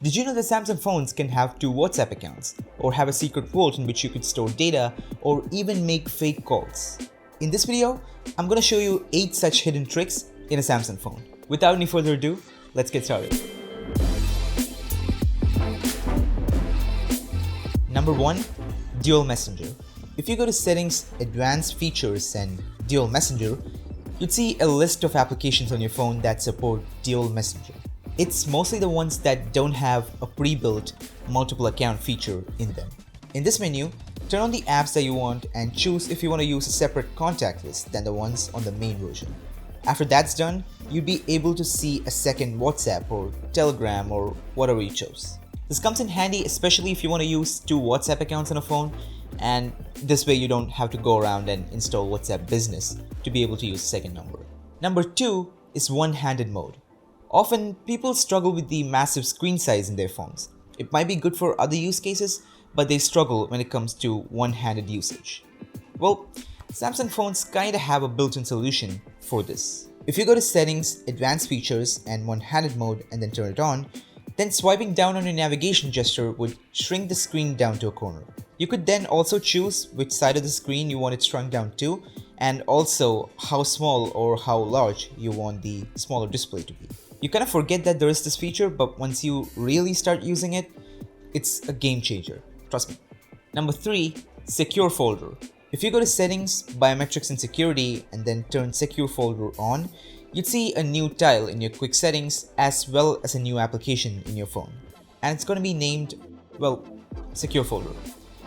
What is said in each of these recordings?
Did you know that Samsung phones can have two WhatsApp accounts, or have a secret vault in which you could store data, or even make fake calls? In this video, I'm going to show you 8 such hidden tricks in a Samsung phone. Without any further ado, let's get started. Number 1. Dual Messenger. If you go to Settings, Advanced Features and Dual Messenger, you'd see a list of applications on your phone that support Dual Messenger. It's mostly the ones that don't have a pre-built multiple account feature in them. In this menu, turn on the apps that you want and choose if you want to use a separate contact list than the ones on the main version. After that's done, you'll be able to see a second WhatsApp or Telegram or whatever you chose. This comes in handy especially if you want to use 2 WhatsApp accounts on a phone, and this way you don't have to go around and install WhatsApp Business to be able to use a second number. Number 2 is one-handed mode. Often, people struggle with the massive screen size in their phones. It might be good for other use cases, but they struggle when it comes to one-handed usage. Well, Samsung phones kinda have a built-in solution for this. If you go to Settings, Advanced Features and one-handed mode and then turn it on, then swiping down on your navigation gesture would shrink the screen down to a corner. You could then also choose which side of the screen you want it shrunk down to, and also how small or how large you want the smaller display to be. You kind of forget that there is this feature, but once you really start using it, it's a game changer. Trust me. Number 3, Secure Folder. If you go to Settings, Biometrics and Security and then turn Secure Folder on, you'd see a new tile in your quick settings as well as a new application in your phone. And it's going to be named, well, Secure Folder.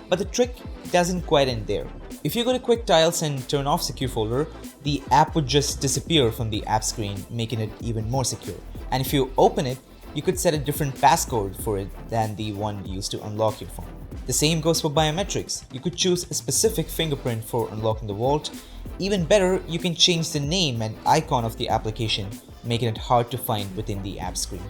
But the trick doesn't quite end there. If you go to Quick Tiles and turn off Secure Folder, the app would just disappear from the app screen, making it even more secure. And if you open it, you could set a different passcode for it than the one used to unlock your phone. The same goes for biometrics. You could choose a specific fingerprint for unlocking the vault. Even better, you can change the name and icon of the application, making it hard to find within the app screen.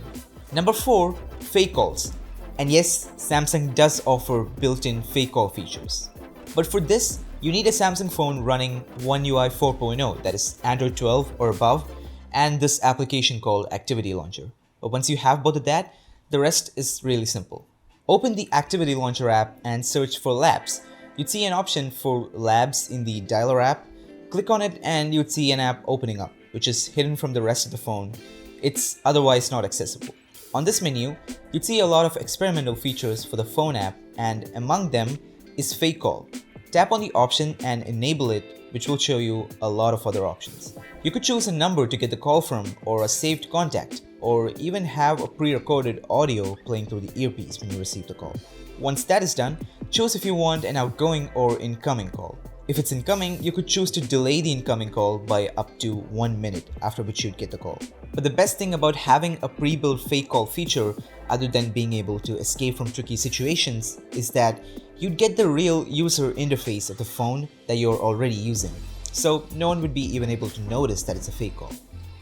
Number 4, Fake Calls. And yes, Samsung does offer built-in fake call features. But for this, you need a Samsung phone running One UI 4.0, that is Android 12 or above, and this application called Activity Launcher. But once you have both of that, the rest is really simple. Open the Activity Launcher app and search for Labs. You'd see an option for Labs in the Dialer app. Click on it and you'd see an app opening up, which is hidden from the rest of the phone. It's otherwise not accessible. On this menu, you'd see a lot of experimental features for the phone app, and among them is Fake Call. Tap on the option and enable it, which will show you a lot of other options. You could choose a number to get the call from, or a saved contact, or even have a pre-recorded audio playing through the earpiece when you receive the call. Once that is done, choose if you want an outgoing or incoming call. If it's incoming, you could choose to delay the incoming call by up to 1 minute, after which you'd get the call. But the best thing about having a pre-built fake call feature, other than being able to escape from tricky situations, is that you'd get the real user interface of the phone that you're already using. So no one would be even able to notice that it's a fake call.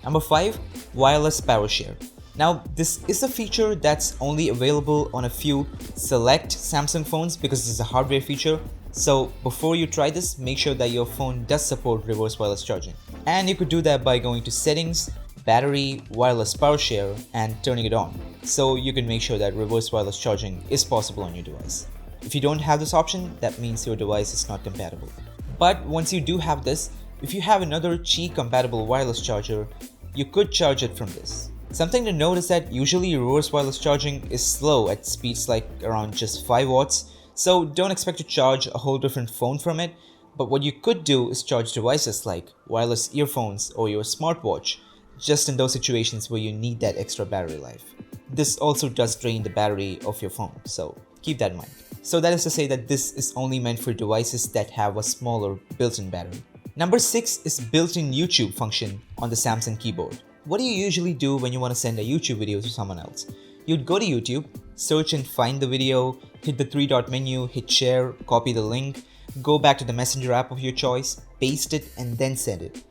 Number 5, Wireless Power Share. Now, this is a feature that's only available on a few select Samsung phones because this is a hardware feature. So before you try this, make sure that your phone does support reverse wireless charging. And you could do that by going to Settings, Battery, Wireless Power Share and turning it on. So you can make sure that reverse wireless charging is possible on your device. If you don't have this option, that means your device is not compatible. But once you do have this, if you have another Qi compatible wireless charger, you could charge it from this. Something to note is that usually reverse wireless charging is slow at speeds like around just 5 watts, so don't expect to charge a whole different phone from it. But what you could do is charge devices like wireless earphones or your smartwatch, just in those situations where you need that extra battery life. This also does drain the battery of your phone, so keep that in mind. So that is to say that this is only meant for devices that have a smaller built-in battery. Number 6 is built-in YouTube function on the Samsung keyboard. What do you usually do when you want to send a YouTube video to someone else? You'd go to YouTube, search and find the video, hit the 3-dot menu, hit share, copy the link, go back to the Messenger app of your choice, paste it and then send it.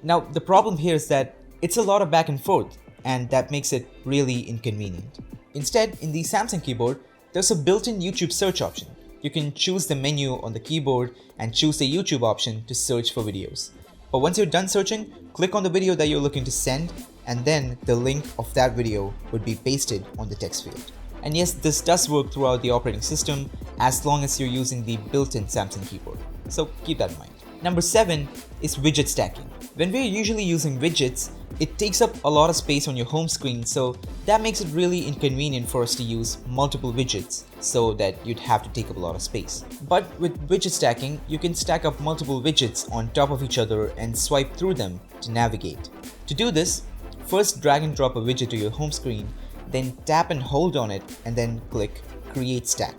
Now the problem here is that it's a lot of back and forth, and that makes it really inconvenient. Instead, in the Samsung keyboard, there's a built-in YouTube search option. You can choose the menu on the keyboard and choose the YouTube option to search for videos. But once you're done searching, click on the video that you're looking to send, and then the link of that video would be pasted on the text field. And yes, this does work throughout the operating system as long as you're using the built-in Samsung keyboard. So keep that in mind. Number 7 is widget stacking. When we're usually using widgets, it takes up a lot of space on your home screen, so that makes it really inconvenient for us to use multiple widgets so that you'd have to take up a lot of space. But with widget stacking, you can stack up multiple widgets on top of each other and swipe through them to navigate. To do this, first drag and drop a widget to your home screen, then tap and hold on it and then click Create Stack.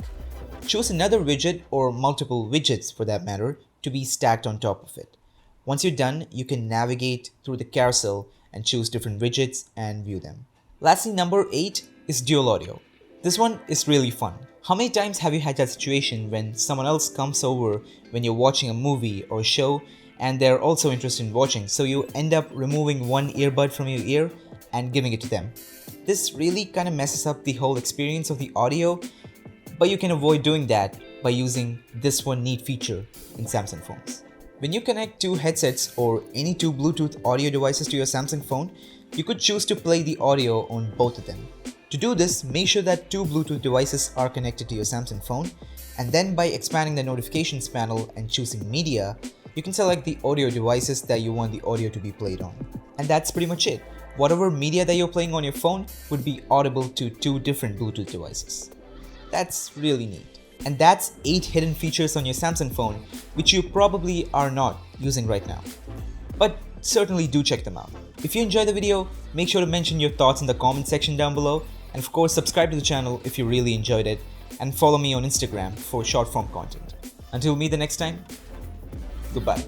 Choose another widget or multiple widgets for that matter to be stacked on top of it. Once you're done, you can navigate through the carousel and choose different widgets and view them. Lastly, number 8 is dual audio. This one is really fun. How many times have you had that situation when someone else comes over when you're watching a movie or show and they're also interested in watching, so you end up removing one earbud from your ear and giving it to them? This really kind of messes up the whole experience of the audio, but you can avoid doing that by using this one neat feature in Samsung phones. When you connect two headsets or any two Bluetooth audio devices to your Samsung phone, you could choose to play the audio on both of them. To do this, make sure that two Bluetooth devices are connected to your Samsung phone, and then by expanding the notifications panel and choosing media, you can select the audio devices that you want the audio to be played on. And that's pretty much it. Whatever media that you're playing on your phone would be audible to two different Bluetooth devices. That's really neat. And that's 8 hidden features on your Samsung phone which you probably are not using right now. But certainly do check them out. If you enjoyed the video, make sure to mention your thoughts in the comment section down below, and of course subscribe to the channel if you really enjoyed it, and follow me on Instagram for short form content. Until we meet the next time, goodbye.